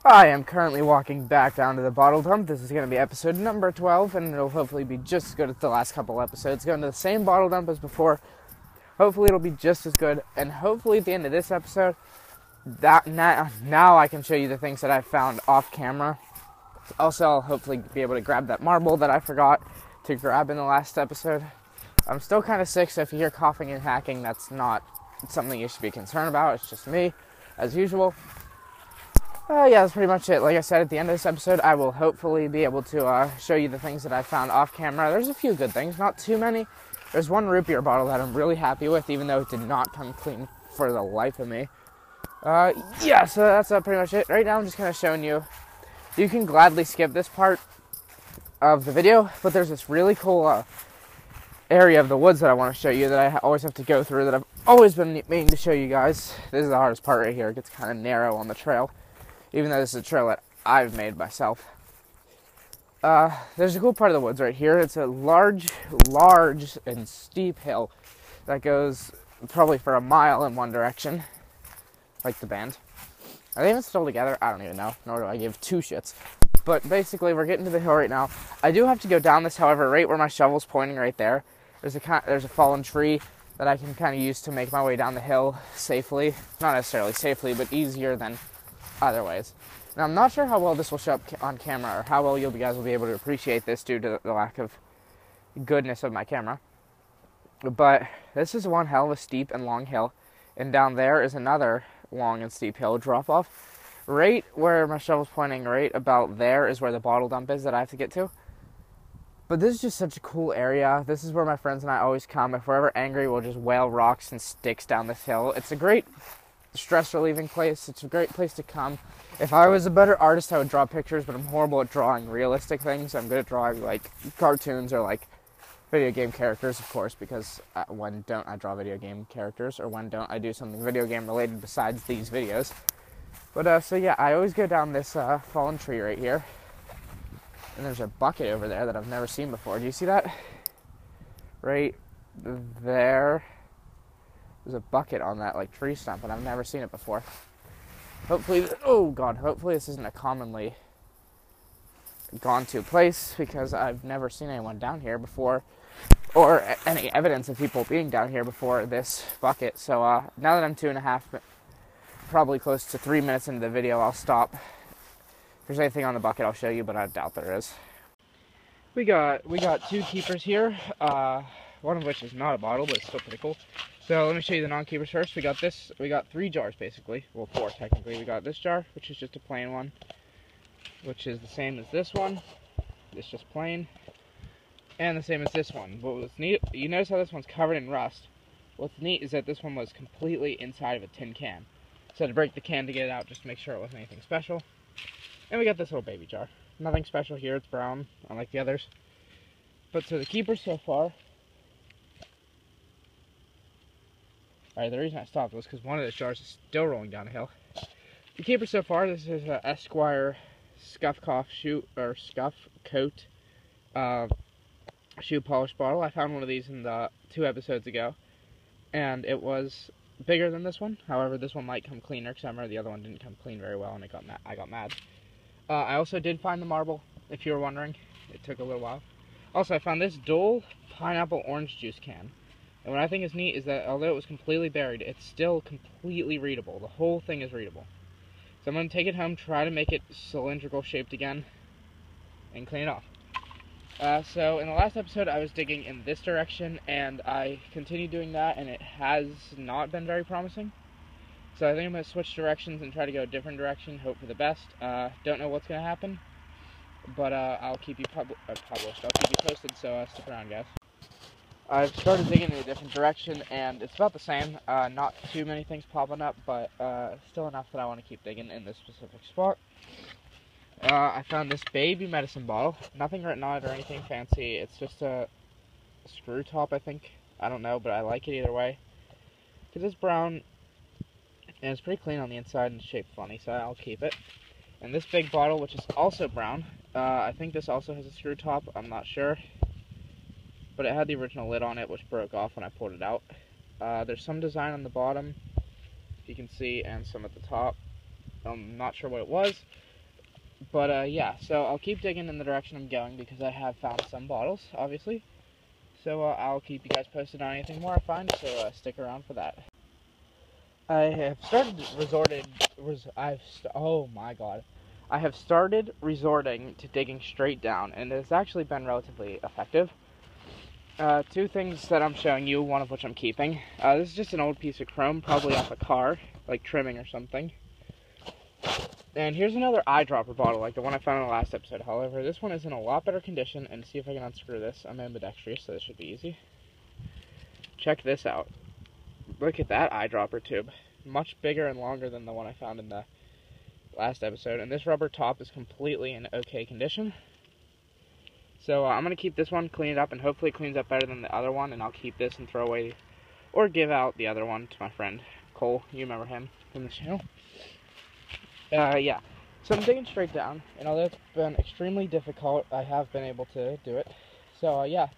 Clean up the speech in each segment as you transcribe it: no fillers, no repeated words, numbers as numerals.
I am currently walking back down to the bottle dump. This is going to be episode number 12, and it'll hopefully be just as good as the last couple episodes. Going to the same bottle dump as before. Hopefully it'll be just as good, and hopefully at the end of this episode, now I can show you the things that I found off camera. Also, I'll hopefully be able to grab that marble that I forgot to grab in the last episode. I'm still kind of sick, so if you hear coughing and hacking, that's not something you should be concerned about. It's just me, as usual. Yeah, that's pretty much it. Like I said, at the end of this episode, I will hopefully be able to show you the things that I found off camera. There's a few good things, not too many. There's one root beer bottle that I'm really happy with, even though it did not come clean for the life of me. Yeah, so that's pretty much it. Right now, I'm just kind of showing you. You can gladly skip this part of the video, but there's this really cool area of the woods that I want to show you that I always have to go through, that I've always been meaning to show you guys. This is the hardest part right here. It gets kind of narrow on the trail, even though this is a trail that I've made myself. There's a cool part of the woods right here. It's a large and steep hill that goes probably for a mile in one direction, like the band. Are they even still together? I don't even know, nor do I give two shits. But basically, we're getting to the hill right now. I do have to go down this, however, right where my shovel's pointing right there. There's a fallen tree that I can kind of use to make my way down the hill safely. Not necessarily safely, but easier than other ways. Now, I'm not sure how well this will show up on camera, or how well you guys will be able to appreciate this due to the lack of goodness of my camera. But this is one hell of a steep and long hill, and down there is another long and steep hill drop off. Right where my shovel's pointing, right about there, is where the bottle dump is that I have to get to. But this is just such a cool area. This is where my friends and I always come. If we're ever angry, we'll just wail rocks and sticks down this hill. It's a great stress-relieving place. It's a great place to come. If I was a better artist, I would draw pictures, but I'm horrible at drawing realistic things. I'm good at drawing, like, cartoons or, like, video game characters, of course, because when don't I draw video game characters, or when don't I do something video game related besides these videos. But, so yeah, I always go down this fallen tree right here. And there's a bucket over there that I've never seen before. Do you see that? Right there. There's a bucket on that, like, tree stump, and I've never seen it before. Hopefully, oh god, hopefully this isn't a commonly gone to place, because I've never seen anyone down here before, or any evidence of people being down here before this bucket. So now that I'm 2.5, probably close to 3 minutes into the video, I'll stop. If there's anything on the bucket, I'll show you, but I doubt there is. We got two keepers here, one of which is not a bottle, but it's still pretty cool. So let me show you the non-keepers first. We got 3 jars basically, well 4 technically. We got this jar, which is just a plain one, which is the same as this one. It's just plain, and the same as this one. But what's neat, you notice how this one's covered in rust. What's neat is that this one was completely inside of a tin can. So to break the can to get it out, just to make sure it wasn't anything special. And we got this little baby jar. Nothing special here, it's brown, unlike the others. But so the keepers so far. Alright, the reason I stopped was because one of the jars is still rolling down a hill. The keeper so far, this is a Esquire Scuff Coat shoe polish bottle. I found one of these in the 2 episodes ago, and it was bigger than this one. However, this one might come cleaner, because I remember the other one didn't come clean very well, and I got mad. I also did find the marble, if you were wondering. It took a little while. Also, I found this Dole pineapple orange juice can. And what I think is neat is that although it was completely buried, it's still completely readable. The whole thing is readable. So I'm going to take it home, try to make it cylindrical shaped again, and clean it off. So in the last episode, I was digging in this direction, and I continued doing that, and it has not been very promising. So I think I'm going to switch directions and try to go a different direction, hope for the best. Don't know what's going to happen, but I'll keep you published. I'll keep you posted, so stick around, guys. I've started digging in a different direction, and it's about the same. Not too many things popping up, but still enough that I want to keep digging in this specific spot. I found this baby medicine bottle. Nothing written on it or anything fancy. It's just a screw top, I think. I don't know, but I like it either way. Because it's brown, and it's pretty clean on the inside and shaped funny, so I'll keep it. And this big bottle, which is also brown. I think this also has a screw top. I'm not sure. But it had the original lid on it, which broke off when I pulled it out. There's some design on the bottom, if you can see, and some at the top. I'm not sure what it was. But yeah, so I'll keep digging in the direction I'm going because I have found some bottles, obviously. So I'll keep you guys posted on anything more I find, so stick around for that. I have started oh my god. I have started resorting to digging straight down, and it's actually been relatively effective. Two things that I'm showing you, one of which I'm keeping. This is just an old piece of chrome, probably off a car, like trimming or something. And here's another eyedropper bottle, like the one I found in the last episode. However, this one is in a lot better condition, and see if I can unscrew this. I'm ambidextrous, so this should be easy. Check this out. Look at that eyedropper tube. Much bigger and longer than the one I found in the last episode. And this rubber top is completely in okay condition. So I'm going to keep this one, clean it up, and hopefully it cleans up better than the other one. And I'll keep this and throw away, or give out the other one to my friend Cole. You remember him from the channel. Yeah, so I'm digging straight down, and although it's been extremely difficult, I have been able to do it. So yeah,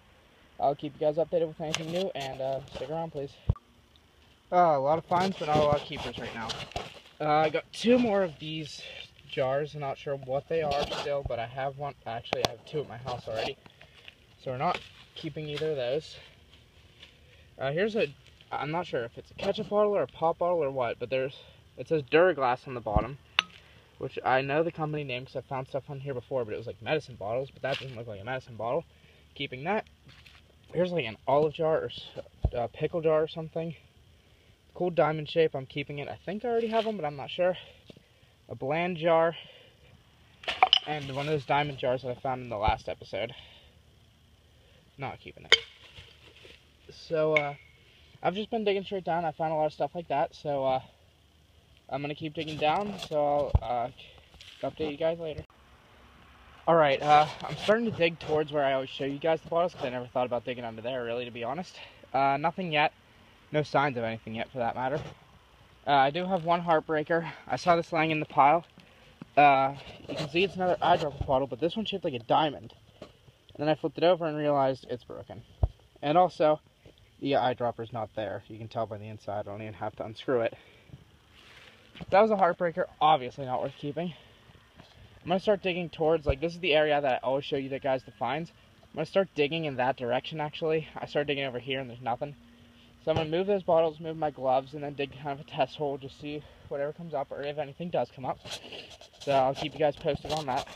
I'll keep you guys updated with anything new, and stick around, please. A lot of finds, but not a lot of keepers right now. I got two more of these jars. I'm not sure what they are still, but I have one. Actually, I have two at my house already, so we're not keeping either of those. I'm not sure if it's a ketchup bottle or a pop bottle or what, but it says Duraglass on the bottom, which I know the company name because I've found stuff on here before, but it was like medicine bottles, but that doesn't look like a medicine bottle. Keeping that. Here's like an olive jar or a pickle jar or something. Cool diamond shape, I'm keeping it. I think I already have them, but I'm not sure. A bland jar, and one of those diamond jars that I found in the last episode. Not keeping it. So, I've just been digging straight down. I found a lot of stuff like that, so, I'm going to keep digging down, so I'll update you guys later. Alright, I'm starting to dig towards where I always show you guys the bottles, because I never thought about digging under there, really, to be honest. Nothing yet. No signs of anything yet, for that matter. I do have one heartbreaker. I saw this laying in the pile. You can see it's another eyedropper bottle, but this one's shaped like a diamond. And then I flipped it over and realized it's broken. And also, the eyedropper's not there. You can tell by the inside. I don't even have to unscrew it. That was a heartbreaker. Obviously not worth keeping. I'm going to start digging towards, like, this is the area that I always show you the guys the finds. I'm going to start digging in that direction, actually. I started digging over here and there's nothing. So I'm going to move those bottles, move my gloves, and then dig kind of a test hole, just see whatever comes up, or if anything does come up. So I'll keep you guys posted on that.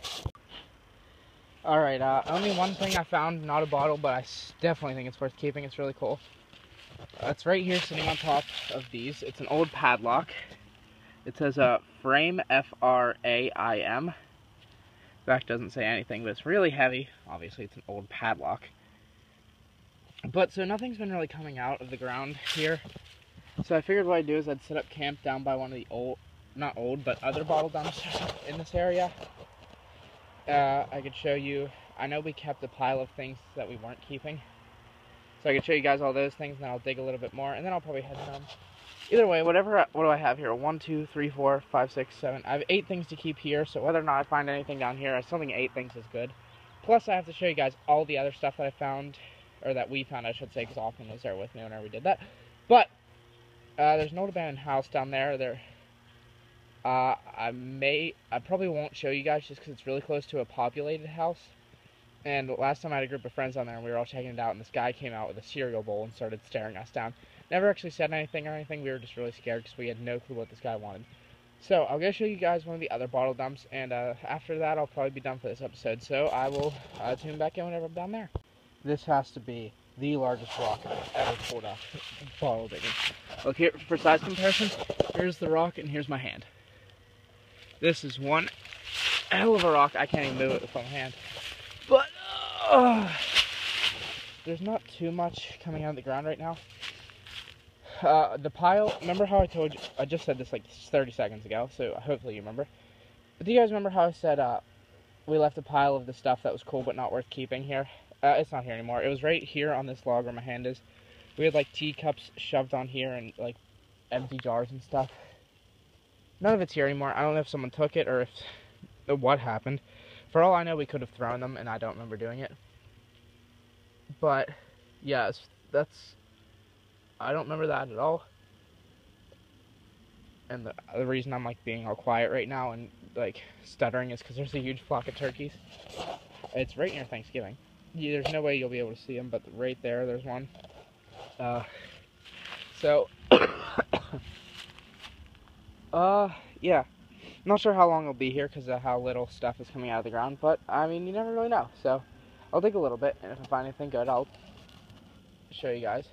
Alright, only one thing I found, not a bottle, but I definitely think it's worth keeping. It's really cool. It's right here sitting on top of these. It's an old padlock. It says Frame, F-R-A-I-M. Back doesn't say anything, but it's really heavy. Obviously, it's an old padlock. But, so nothing's been really coming out of the ground here. So I figured what I'd do is I'd set up camp down by one of the but other bottle dumps in this area. I could show you, I know we kept a pile of things that we weren't keeping. So I could show you guys all those things, and then I'll dig a little bit more, and then I'll probably head home. Either way, what do I have here? 1, 2, 3, 4, 5, 6, 7. I have 8 things to keep here, so whether or not I find anything down here, I still think 8 things is good. Plus, I have to show you guys all the other stuff that I found, or that we found, I should say, because Austin was there with me whenever we did that. But, there's an old abandoned house down there. I probably won't show you guys just because it's really close to a populated house. And last time I had a group of friends on there and we were all checking it out, and this guy came out with a cereal bowl and started staring us down. Never actually said anything or anything. We were just really scared because we had no clue what this guy wanted. So I'll go show you guys one of the other bottle dumps, and after that I'll probably be done for this episode. So I will tune back in whenever I'm down there. This has to be the largest rock I've ever pulled off bottle digging. Look here, for size comparison, here's the rock and here's my hand. This is one hell of a rock. I can't even move it with my hand. But there's not too much coming out of the ground right now. The pile, remember how I told you, I just said this like 30 seconds ago, so hopefully you remember. But do you guys remember how I said we left a pile of the stuff that was cool but not worth keeping here? It's not here anymore. It was right here on this log where my hand is. We had like teacups shoved on here and like empty jars and stuff. None of it's here anymore. I don't know if someone took it or what happened. For all I know, we could have thrown them, and I don't remember doing it. But, yeah, I don't remember that at all. And the reason I'm, like, being all quiet right now and like stuttering is because there's a huge flock of turkeys. It's right near Thanksgiving. There's no way you'll be able to see them, but right there's one. So, yeah. Not sure how long it'll be here because of how little stuff is coming out of the ground, but I mean, you never really know. So, I'll dig a little bit, and if I find anything good, I'll show you guys.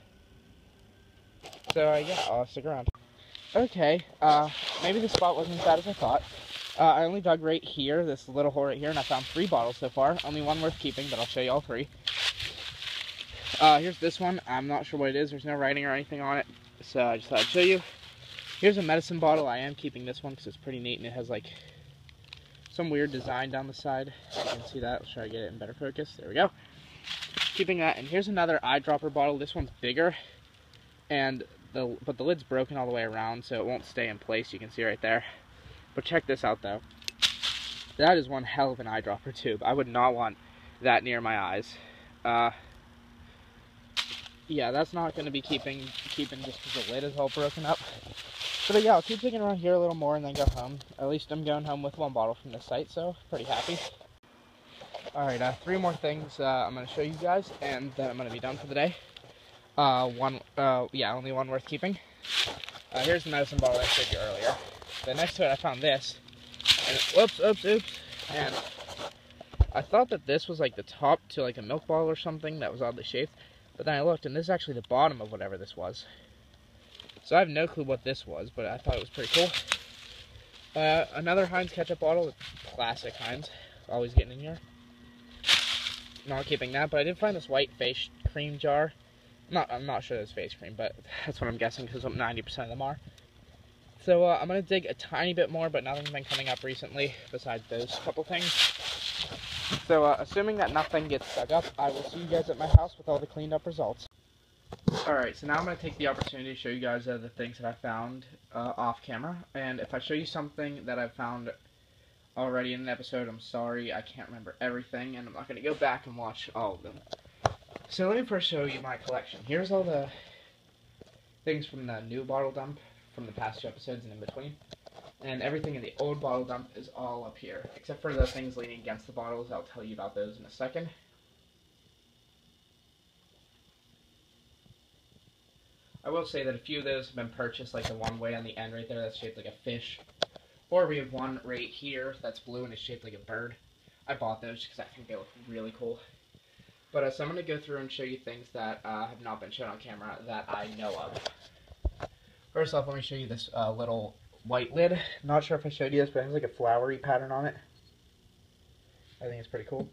So, yeah, I'll stick around. Okay, maybe the spot wasn't as bad as I thought. I only dug right here, this little hole right here, and I found 3 bottles so far. Only one worth keeping, but I'll show you all 3. Here's this one. I'm not sure what it is. There's no writing or anything on it, so I just thought I'd show you. Here's a medicine bottle. I am keeping this one because it's pretty neat, and it has, like, some weird design down the side. You can see that. I'll try to get it in better focus. There we go. Keeping that. And here's another eyedropper bottle. This one's bigger, and but the lid's broken all the way around, so it won't stay in place. You can see right there. But check this out, though. That is one hell of an eyedropper tube. I would not want that near my eyes. Yeah, that's not going to be keeping just because the lid is all broken up. But yeah, I'll keep digging around here a little more and then go home. At least I'm going home with 1 bottle from this site, so pretty happy. Alright, 3 more things I'm going to show you guys, and then I'm going to be done for the day. Only one worth keeping. Here's the medicine bottle I showed you earlier. Then next to it I found this. And oops. And I thought that this was like the top to like a milk bottle or something that was oddly shaped. But then I looked, and this is actually the bottom of whatever this was. So I have no clue what this was, but I thought it was pretty cool. Another Heinz ketchup bottle, classic Heinz, always getting in here. Not keeping that, but I did find this white face cream jar. I'm not sure it's face cream, but that's what I'm guessing because 90% of them are. So I'm going to dig a tiny bit more, but nothing's been coming up recently besides those couple things. So assuming that nothing gets dug up, I will see you guys at my house with all the cleaned up results. Alright, so now I'm going to take the opportunity to show you guys the things that I found off camera. And if I show you something that I found already in an episode, I'm sorry, I can't remember everything, and I'm not going to go back and watch all of them. So let me first show you my collection. Here's all the things from the new bottle dump from the past 2 episodes and in between. And everything in the old bottle dump is all up here, except for the things leaning against the bottles. I'll tell you about those in a second. I will say that a few of those have been purchased, like the one way on the end right there that's shaped like a fish. Or we have one right here that's blue and is shaped like a bird. I bought those because I think they look really cool. But so I'm going to go through and show you things that have not been shown on camera that I know of. First off, let me show you this little white lid. Not sure if I showed you this, but it has like a flowery pattern on it. I think it's pretty cool.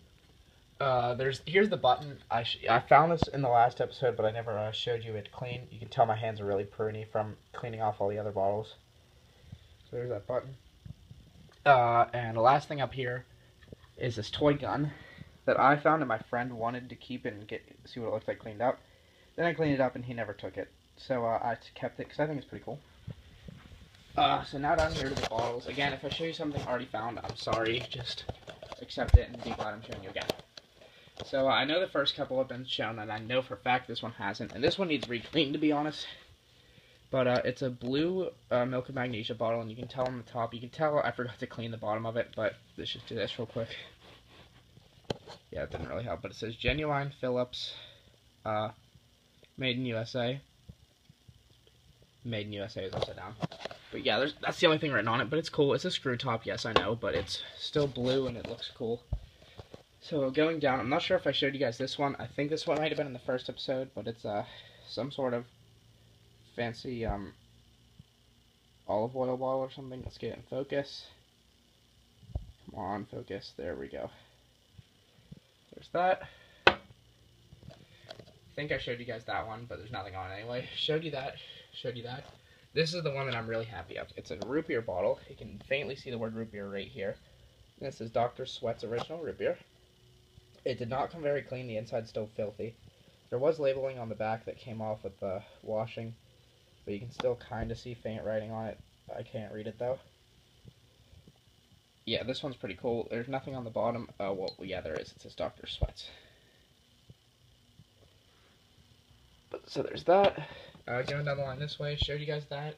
Here's the button. I found this in the last episode, but I never showed you it clean. You can tell my hands are really pruny from cleaning off all the other bottles. So there's that button. And the last thing up here is this toy gun that I found and my friend wanted to keep and see what it looks like cleaned up. Then I cleaned it up and he never took it. So I kept it because I think it's pretty cool. So now down here to the bottles. Again, if I show you something already found, I'm sorry. Just accept it and be glad I'm showing you again. So I know the first couple have been shown, and I know for a fact this one hasn't. And this one needs re-cleaned, to be honest. But it's a blue milk and magnesia bottle, and you can tell on the top. You can tell I forgot to clean the bottom of it, but let's just do this real quick. Yeah, it didn't really help, but it says Genuine Phillips, Made in USA. Made in USA is upside down. But yeah, that's the only thing written on it, but it's cool. It's a screw top, yes, I know, but it's still blue and it looks cool. So going down, I'm not sure if I showed you guys this one. I think this one might have been in the first episode, but it's some sort of fancy olive oil bottle or something. Let's get it in focus. Come on, focus. There we go. There's that. I think I showed you guys that one, but there's nothing on it anyway. Showed you that. Showed you that. This is the one that I'm really happy of. It's a root beer bottle. You can faintly see the word root beer right here. And this is Dr. Sweat's original root beer. It did not come very clean. The inside's still filthy. There was labeling on the back that came off with the washing, but you can still kind of see faint writing on it. I can't read it though. Yeah, this one's pretty cool. There's nothing on the bottom. Well, yeah, there is. It says Dr. Sweat's. So there's that. Going down the line this way, showed you guys that.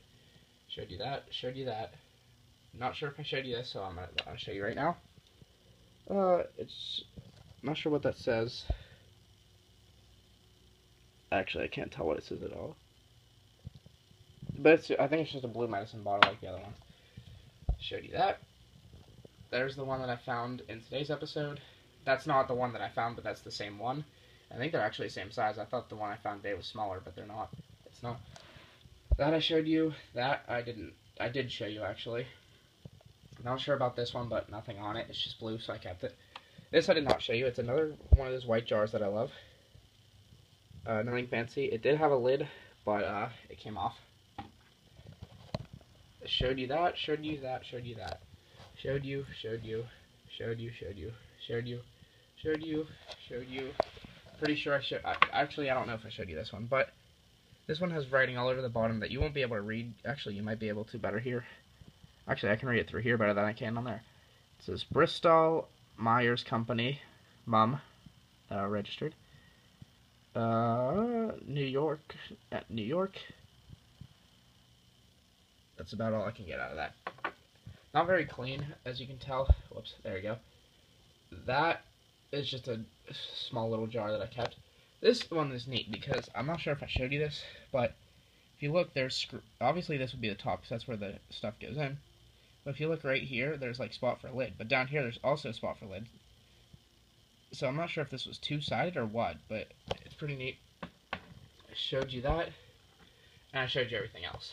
Showed you that. Showed you that. Not sure if I showed you this, so I'm gonna show you right now. It's not sure what that says. Actually, I can't tell what it says at all. But I think it's just a blue medicine bottle like the other one. Showed you that. There's the one that I found in today's episode. That's not the one that I found, but that's the same one. I think they're actually the same size. I thought the one I found today was smaller, but they're not. It's not. That I showed you. That I didn't. I did show you, actually. Not sure about this one, but nothing on it. It's just blue, so I kept it. This I did not show you. It's another one of those white jars that I love. Nothing fancy. It did have a lid, but it came off. Showed you that, showed you that, showed you that. Showed you, showed you, showed you, showed you, showed you, showed you, showed you. Pretty sure I showed, actually I don't know if I showed you this one, but this one has writing all over the bottom that you won't be able to read. Actually, you might be able to better here. Actually, I can read it through here better than I can on there. It says Bristol Myers Company, Mum, registered. New York, New York. That's about all I can get out of that. Not very clean, as you can tell. Whoops, there we go. That is just a small little jar that I kept. This one is neat because I'm not sure if I showed you this, but if you look, there's obviously this would be the top because that's where the stuff goes in. But if you look right here, there's like spot for a lid. But down here, there's also a spot for lid. So I'm not sure if this was two-sided or what, but it's pretty neat. I showed you that, and I showed you everything else.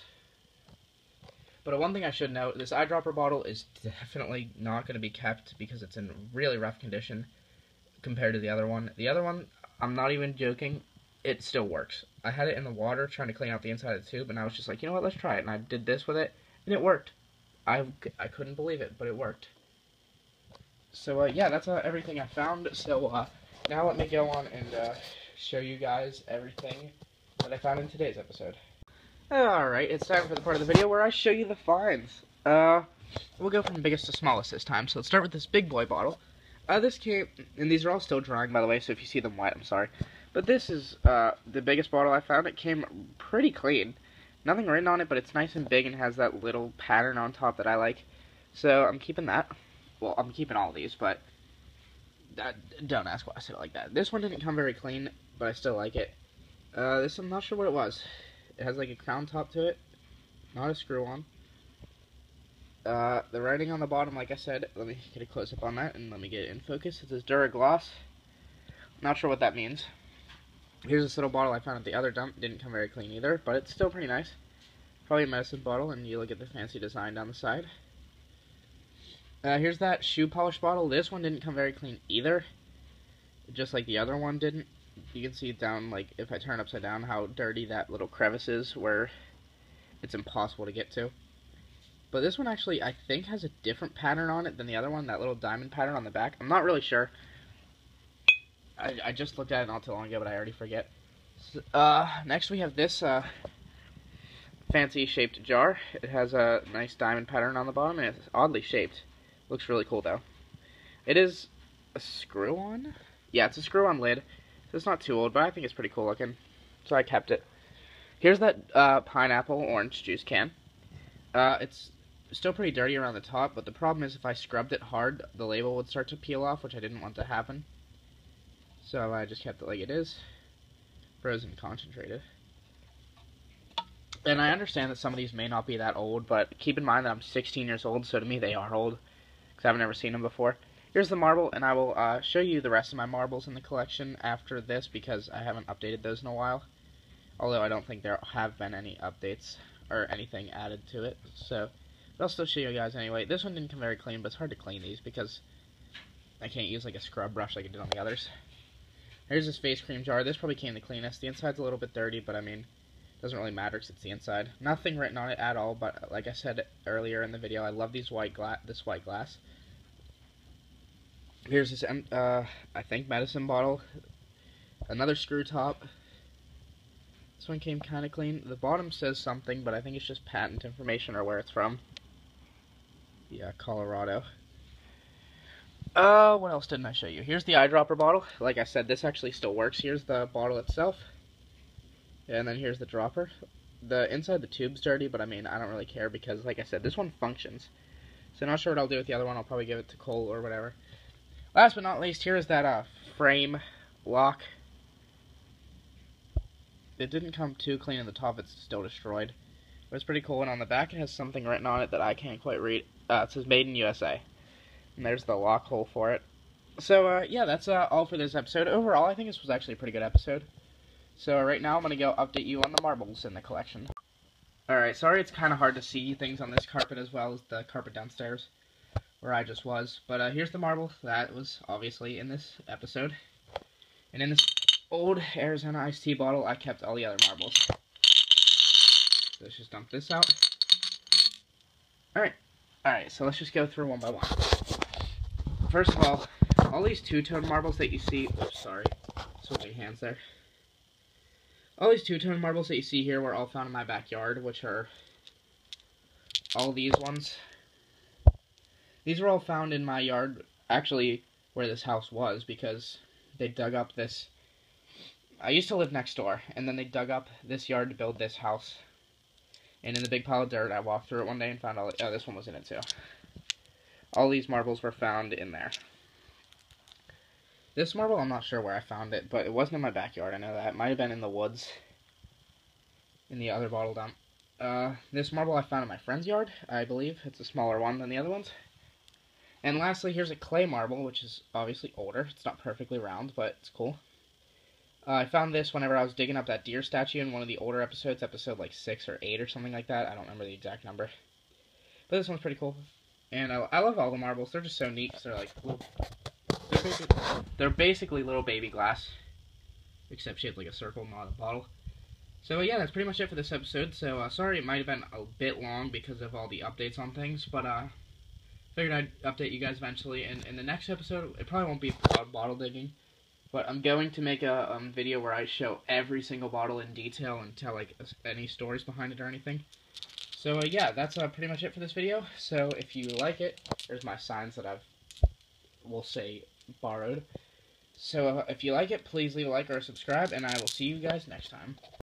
But one thing I should note, this eyedropper bottle is definitely not going to be kept because it's in really rough condition compared to the other one. The other one, I'm not even joking, it still works. I had it in the water trying to clean out the inside of the tube, and I was just like, you know what, let's try it. And I did this with it, and it worked. I couldn't believe it, but it worked. So, yeah, that's everything I found. So, now let me go on and show you guys everything that I found in today's episode. Alright, it's time for the part of the video where I show you the finds. We'll go from biggest to smallest this time. So let's start with this big boy bottle. This came, and these are all still drying, by the way, so if you see them wet, I'm sorry. But this is the biggest bottle I found. It came pretty clean. Nothing written on it, but it's nice and big and has that little pattern on top that I like. So I'm keeping that. Well, I'm keeping all of these, but don't ask why I said it like that. This one didn't come very clean, but I still like it. This, I'm not sure what it was. It has like a crown top to it, not a screw-on. The writing on the bottom, like I said, let me get a close-up on that, and let me get it in focus. It says Duragloss. Not sure what that means. Here's this little bottle I found at the other dump. Didn't come very clean either, but it's still pretty nice. Probably a medicine bottle, and you look at the fancy design down the side. Here's that shoe polish bottle. This one didn't come very clean either, just like the other one didn't. You can see down, like, if I turn upside down, how dirty that little crevice is where it's impossible to get to. But this one actually, I think, has a different pattern on it than the other one, that little diamond pattern on the back. I'm not really sure. I just looked at it not too long ago, but I already forget. So, next we have this fancy shaped jar. It has a nice diamond pattern on the bottom, and it's oddly shaped. Looks really cool, though. It is a screw-on? Yeah, it's a screw-on lid. So it's not too old, but I think it's pretty cool looking. So I kept it. Here's that pineapple orange juice can. It's still pretty dirty around the top, but the problem is if I scrubbed it hard, the label would start to peel off, which I didn't want to happen. So I just kept it like it is. Frozen concentrated. And I understand that some of these may not be that old, but keep in mind that I'm 16 years old, so to me they are old, because I've never seen them before. Here's the marble, and I will show you the rest of my marbles in the collection after this, because I haven't updated those in a while. Although I don't think there have been any updates or anything added to it, so but I'll still show you guys anyway. This one didn't come very clean, but it's hard to clean these because I can't use like a scrub brush like I did on the others. Here's this face cream jar. This probably came the cleanest. The inside's a little bit dirty, but I mean, it doesn't really matter because it's the inside. Nothing written on it at all, but like I said earlier in the video, I love these white glass. Here's this, I think, medicine bottle. Another screw top. This one came kind of clean. The bottom says something, but I think it's just patent information or where it's from. Yeah, Colorado. What else didn't I show you? Here's the eyedropper bottle. Like I said, this actually still works. Here's the bottle itself. And then here's the dropper. The inside of the tube's dirty, but I mean, I don't really care because, like I said, this one functions. So not sure what I'll do with the other one. I'll probably give it to Cole or whatever. Last but not least, here is that frame lock. It didn't come too clean in the top. It's still destroyed. But it's pretty cool. And on the back, it has something written on it that I can't quite read. It says Made in USA. And there's the lock hole for it. So, yeah, that's all for this episode. Overall, I think this was actually a pretty good episode. So, right now, I'm going to go update you on the marbles in the collection. Alright, sorry it's kind of hard to see things on this carpet as well as the carpet downstairs, where I just was. But here's the marble that was obviously in this episode. And in this old Arizona iced tea bottle, I kept all the other marbles. So let's just dump this out. Alright, so let's just go through one by one. First of all these two-tone marbles that you see... Oops, sorry. Switching hands there. All these two-tone marbles that you see here were all found in my backyard, which are all these ones. These were all found in my yard, actually, where this house was, because they dug up this... I used to live next door, and then they dug up this yard to build this house. And in the big pile of dirt, I walked through it one day and found all... Oh, this one was in it, too. All these marbles were found in there. This marble, I'm not sure where I found it, but it wasn't in my backyard, I know that. It might have been in the woods, in the other bottle dump. This marble I found in my friend's yard, I believe. It's a smaller one than the other ones. And lastly, here's a clay marble, which is obviously older. It's not perfectly round, but it's cool. I found this whenever I was digging up that deer statue in one of the older episodes, episode like 6 or 8 or something like that. I don't remember the exact number. But this one's pretty cool. And I love all the marbles. They're just so neat, because they're like little... They're basically little baby glass, except shaped like a circle, not a bottle. So yeah, that's pretty much it for this episode. So sorry it might have been a bit long because of all the updates on things, but figured I'd update you guys eventually. And in the next episode, it probably won't be about bottle digging, but I'm going to make a video where I show every single bottle in detail and tell like any stories behind it or anything. So yeah, that's pretty much it for this video. So if you like it, there's my signs that we'll say borrowed. So if you like it, please leave a like or a subscribe, and I will see you guys next time.